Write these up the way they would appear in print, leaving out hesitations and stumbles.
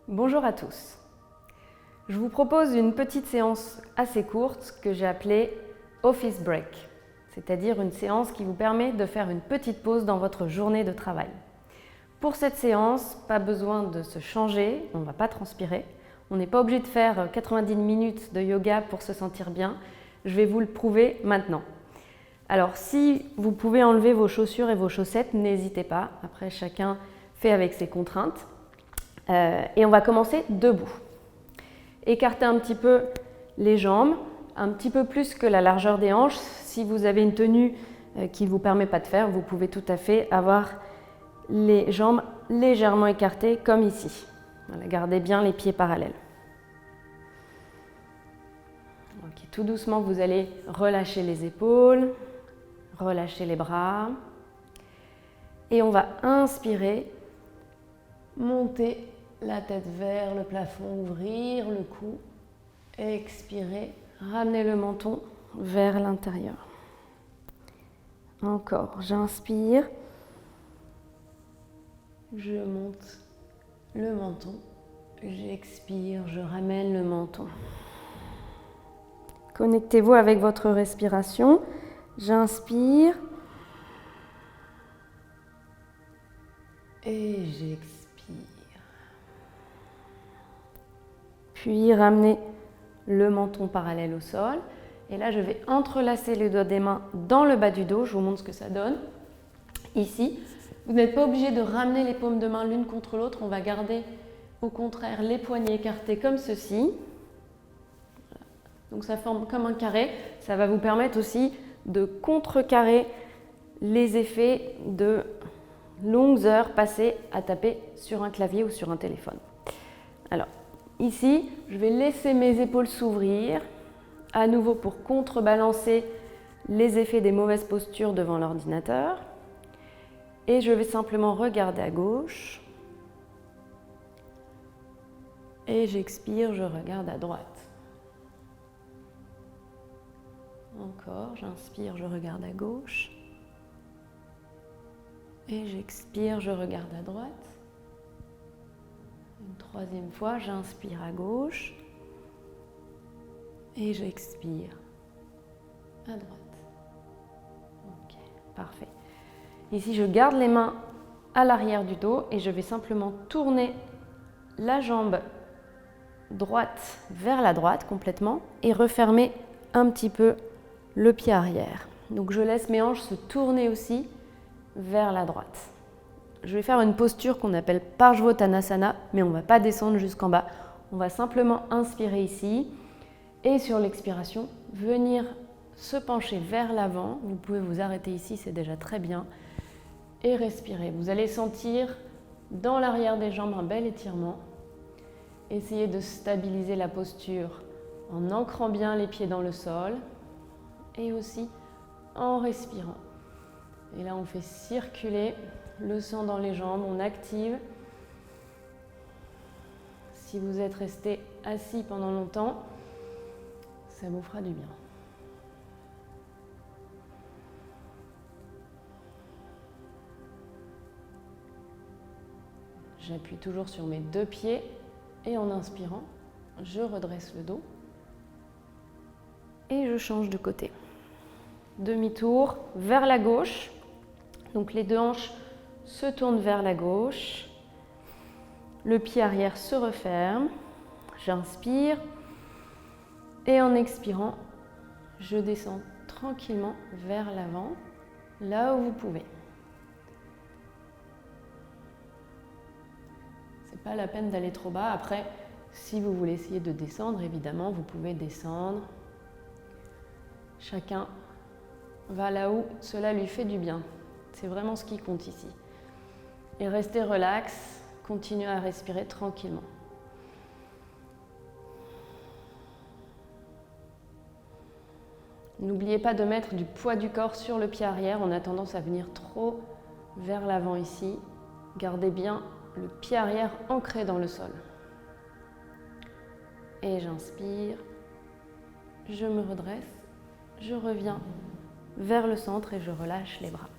Bonjour à tous. Je vous propose une petite séance assez courte que j'ai appelée Office Break, c'est-à-dire une séance qui vous permet de faire une petite pause dans votre journée de travail. Pour cette séance, pas besoin de se changer, on ne va pas transpirer. On n'est pas obligé de faire 90 minutes de yoga pour se sentir bien. Je vais vous le prouver maintenant. Alors, si vous pouvez enlever vos chaussures et vos chaussettes, n'hésitez pas. Après, chacun fait avec ses contraintes. Et on va commencer debout. Écartez un petit peu les jambes, un petit peu plus que la largeur des hanches. Si vous avez une tenue qui ne vous permet pas de faire, vous pouvez tout à fait avoir les jambes légèrement écartées comme ici. Voilà, gardez bien les pieds parallèles. Okay, tout doucement, vous allez relâcher les épaules, relâcher les bras. Et on va inspirer, monter la tête vers le plafond, ouvrir le cou, expirer, ramener le menton vers l'intérieur. Encore, j'inspire, je monte le menton, j'expire, je ramène le menton. Connectez-vous avec votre respiration, j'inspire et j'expire. Puis ramenez le menton parallèle au sol. Et là, je vais entrelacer les doigts des mains dans le bas du dos. Je vous montre ce que ça donne. Ici, vous n'êtes pas obligé de ramener les paumes de main l'une contre l'autre. On va garder au contraire les poignets écartés comme ceci. Donc ça forme comme un carré. Ça va vous permettre aussi de contrecarrer les effets de longues heures passées à taper sur un clavier ou sur un téléphone. Alors, ici, je vais laisser mes épaules s'ouvrir, à nouveau pour contrebalancer les effets des mauvaises postures devant l'ordinateur. Et je vais simplement regarder à gauche. Et j'expire, je regarde à droite. Encore, j'inspire, je regarde à gauche. Et j'expire, je regarde à droite. Une troisième fois, j'inspire à gauche et j'expire à droite. Ok, parfait. Ici, je garde les mains à l'arrière du dos et je vais simplement tourner la jambe droite vers la droite complètement et refermer un petit peu le pied arrière. Donc, je laisse mes hanches se tourner aussi vers la droite. Je vais faire une posture qu'on appelle Parshvottanasana, mais on ne va pas descendre jusqu'en bas. On va simplement inspirer ici et sur l'expiration, venir se pencher vers l'avant. Vous pouvez vous arrêter ici, c'est déjà très bien. Et respirer. Vous allez sentir dans l'arrière des jambes un bel étirement. Essayez de stabiliser la posture en ancrant bien les pieds dans le sol et aussi en respirant. Et là, on fait circuler le sang dans les jambes, on active. Si vous êtes resté assis pendant longtemps, ça vous fera du bien. J'appuie toujours sur mes deux pieds et en inspirant, je redresse le dos et je change de côté. Demi-tour vers la gauche. Donc les deux hanches se tournent vers la gauche. Le pied arrière se referme. J'inspire. Et en expirant, je descends tranquillement vers l'avant, là où vous pouvez. Ce n'est pas la peine d'aller trop bas. Après, si vous voulez essayer de descendre, évidemment, vous pouvez descendre. Chacun va là où cela lui fait du bien. C'est vraiment ce qui compte ici. Et restez relax, continuez à respirer tranquillement. N'oubliez pas de mettre du poids du corps sur le pied arrière. On a tendance à venir trop vers l'avant ici. Gardez bien le pied arrière ancré dans le sol. Et j'inspire, je me redresse, je reviens vers le centre et je relâche les bras.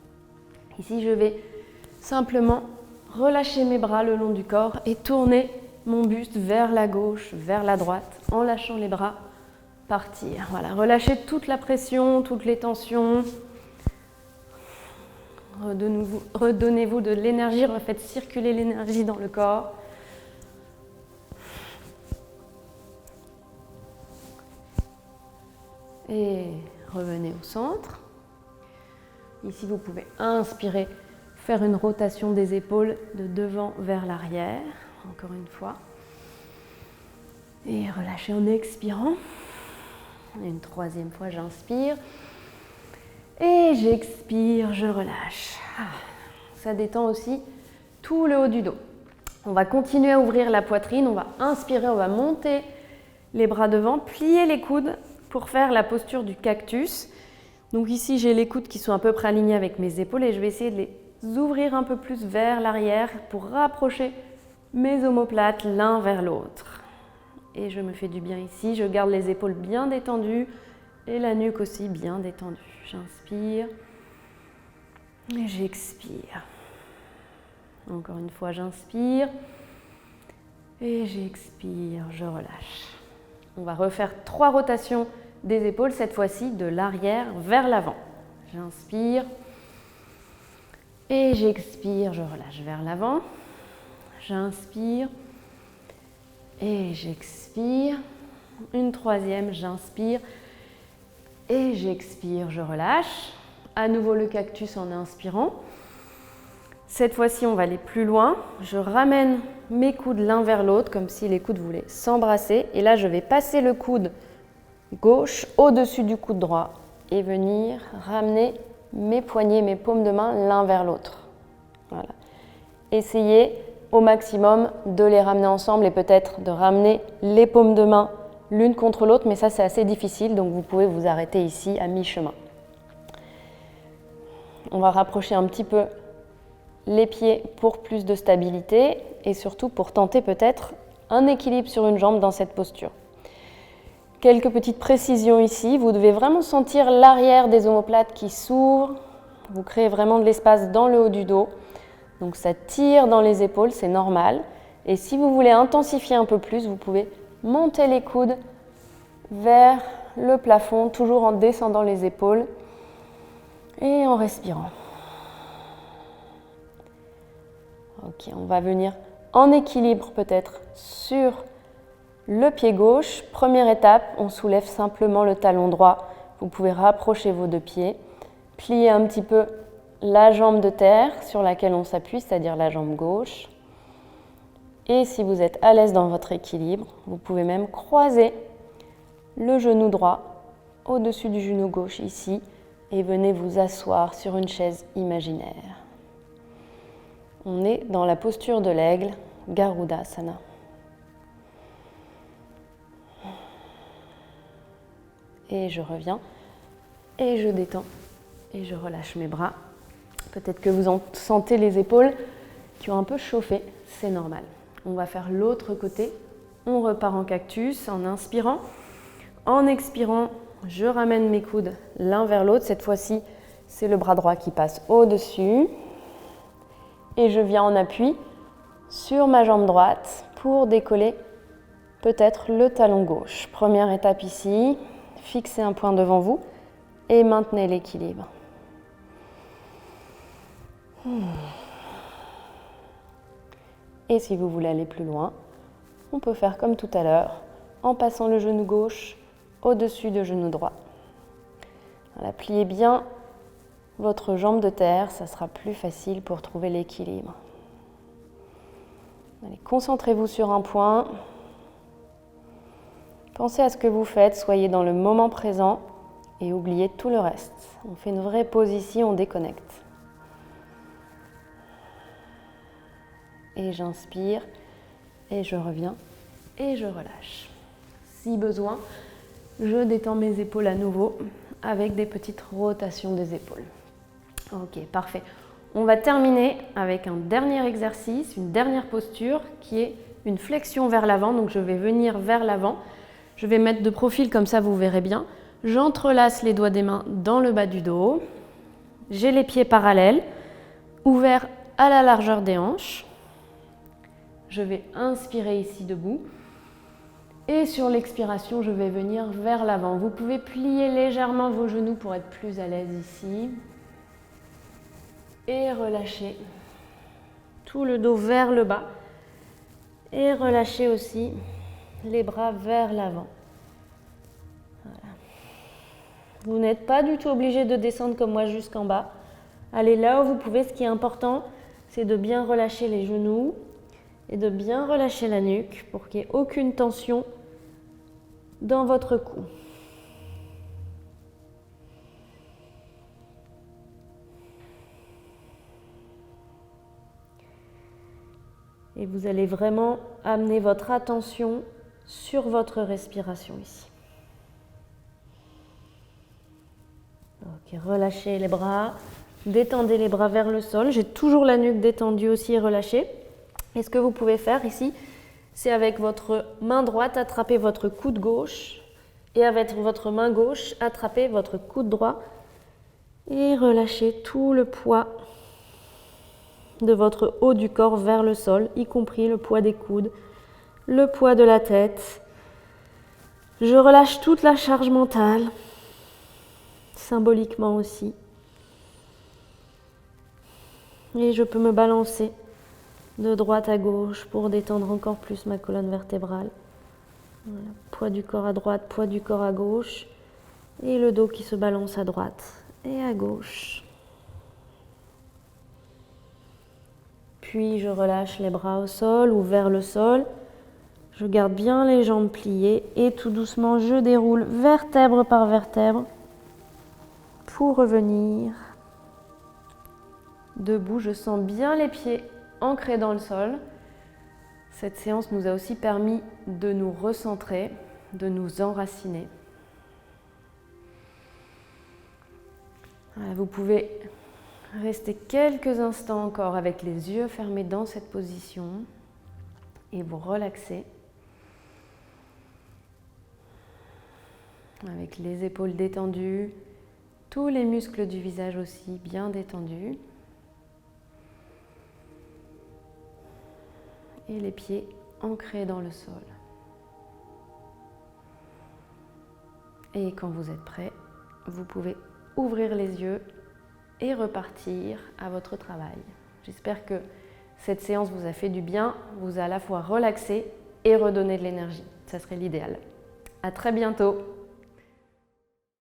Ici, je vais simplement relâcher mes bras le long du corps et tourner mon buste vers la gauche, vers la droite, en lâchant les bras, partir. Voilà, relâchez toute la pression, toutes les tensions. Redonnez-vous de l'énergie, refaites circuler l'énergie dans le corps. Et revenez au centre. Ici, vous pouvez inspirer, faire une rotation des épaules de devant vers l'arrière, encore une fois. Et relâchez en expirant. Une troisième fois, j'inspire. Et j'expire, je relâche. Ça détend aussi tout le haut du dos. On va continuer à ouvrir la poitrine, on va inspirer, on va monter les bras devant, plier les coudes pour faire la posture du cactus. Donc ici, j'ai les coudes qui sont à peu près alignés avec mes épaules et je vais essayer de les ouvrir un peu plus vers l'arrière pour rapprocher mes omoplates l'un vers l'autre. Et je me fais du bien ici, je garde les épaules bien détendues et la nuque aussi bien détendue. J'inspire et j'expire. Encore une fois, j'inspire et j'expire, je relâche. On va refaire 3 rotations des épaules, cette fois-ci de l'arrière vers l'avant. J'inspire et j'expire, je relâche vers l'avant. J'inspire et j'expire. Une troisième, j'inspire et j'expire, je relâche. À nouveau le cactus en inspirant. Cette fois-ci, on va aller plus loin. Je ramène mes coudes l'un vers l'autre, comme si les coudes voulaient s'embrasser. Et là, je vais passer le coude gauche au-dessus du coude droit et venir ramener mes poignets, mes paumes de main l'un vers l'autre. Voilà. Essayez au maximum de les ramener ensemble et peut-être de ramener les paumes de main l'une contre l'autre, mais ça c'est assez difficile, donc vous pouvez vous arrêter ici à mi-chemin. On va rapprocher un petit peu les pieds pour plus de stabilité et surtout pour tenter peut-être un équilibre sur une jambe dans cette posture. Quelques petites précisions ici, vous devez vraiment sentir l'arrière des omoplates qui s'ouvrent, vous créez vraiment de l'espace dans le haut du dos, donc ça tire dans les épaules, c'est normal. Et si vous voulez intensifier un peu plus, vous pouvez monter les coudes vers le plafond, toujours en descendant les épaules et en respirant. Ok, on va venir en équilibre peut-être sur le pied gauche. Première étape, on soulève simplement le talon droit. Vous pouvez rapprocher vos deux pieds, plier un petit peu la jambe de terre sur laquelle on s'appuie, c'est-à-dire la jambe gauche. Et si vous êtes à l'aise dans votre équilibre, vous pouvez même croiser le genou droit au-dessus du genou gauche ici et venez vous asseoir sur une chaise imaginaire. On est dans la posture de l'aigle, Garudasana. Et je reviens et je détends et je relâche mes bras. Peut-être que vous en sentez les épaules qui ont un peu chauffé, c'est normal. On va faire l'autre côté. On repart en cactus en inspirant. En expirant, je ramène mes coudes l'un vers l'autre. Cette fois-ci, c'est le bras droit qui passe au-dessus. Et je viens en appui sur ma jambe droite pour décoller peut-être le talon gauche. Première étape ici, fixez un point devant vous et maintenez l'équilibre. Et si vous voulez aller plus loin, on peut faire comme tout à l'heure, en passant le genou gauche au-dessus du genou droit. Voilà, pliez bien votre jambe de terre, ça sera plus facile pour trouver l'équilibre. Allez, concentrez-vous sur un point. Pensez à ce que vous faites, soyez dans le moment présent et oubliez tout le reste. On fait une vraie pause ici, on déconnecte. Et j'inspire, et je reviens, et je relâche. Si besoin, je détends mes épaules à nouveau avec des petites rotations des épaules. Ok, parfait. On va terminer avec un dernier exercice, une dernière posture qui est une flexion vers l'avant. Donc je vais venir vers l'avant. Je vais mettre de profil comme ça, vous verrez bien. J'entrelace les doigts des mains dans le bas du dos. J'ai les pieds parallèles, ouverts à la largeur des hanches. je vais inspirer ici debout. Et sur l'expiration, je vais venir vers l'avant. Vous pouvez plier légèrement vos genoux pour être plus à l'aise ici. Et relâchez tout le dos vers le bas. Et relâchez aussi les bras vers l'avant. Voilà. Vous n'êtes pas du tout obligé de descendre comme moi jusqu'en bas. Allez là où vous pouvez. Ce qui est important, c'est de bien relâcher les genoux et de bien relâcher la nuque pour qu'il n'y ait aucune tension dans votre cou. Et vous allez vraiment amener votre attention sur votre respiration ici. Ok, relâchez les bras, détendez les bras vers le sol. J'ai toujours la nuque détendue aussi et relâchée. Et ce que vous pouvez faire ici, c'est avec votre main droite, attraper votre coude gauche et avec votre main gauche, attraper votre coude droit et relâchez tout le poids de votre haut du corps vers le sol, y compris le poids des coudes, le poids de la tête. Je relâche toute la charge mentale, symboliquement aussi. Et je peux me balancer de droite à gauche pour détendre encore plus ma colonne vertébrale. Voilà. Poids du corps à droite, poids du corps à gauche. Et le dos qui se balance à droite et à gauche. Puis je relâche les bras au sol ou vers le sol. Je garde bien les jambes pliées et tout doucement je déroule vertèbre par vertèbre pour revenir debout. Je sens bien les pieds ancrés dans le sol. Cette séance nous a aussi permis de nous recentrer, de nous enraciner. Voilà, vous pouvez rester quelques instants encore avec les yeux fermés dans cette position et vous relaxer. Avec les épaules détendues, tous les muscles du visage aussi bien détendus. Et les pieds ancrés dans le sol. Et quand vous êtes prêt, vous pouvez ouvrir les yeux et repartir à votre travail. J'espère que cette séance vous a fait du bien, vous a à la fois relaxé et redonné de l'énergie. Ça serait l'idéal. À très bientôt.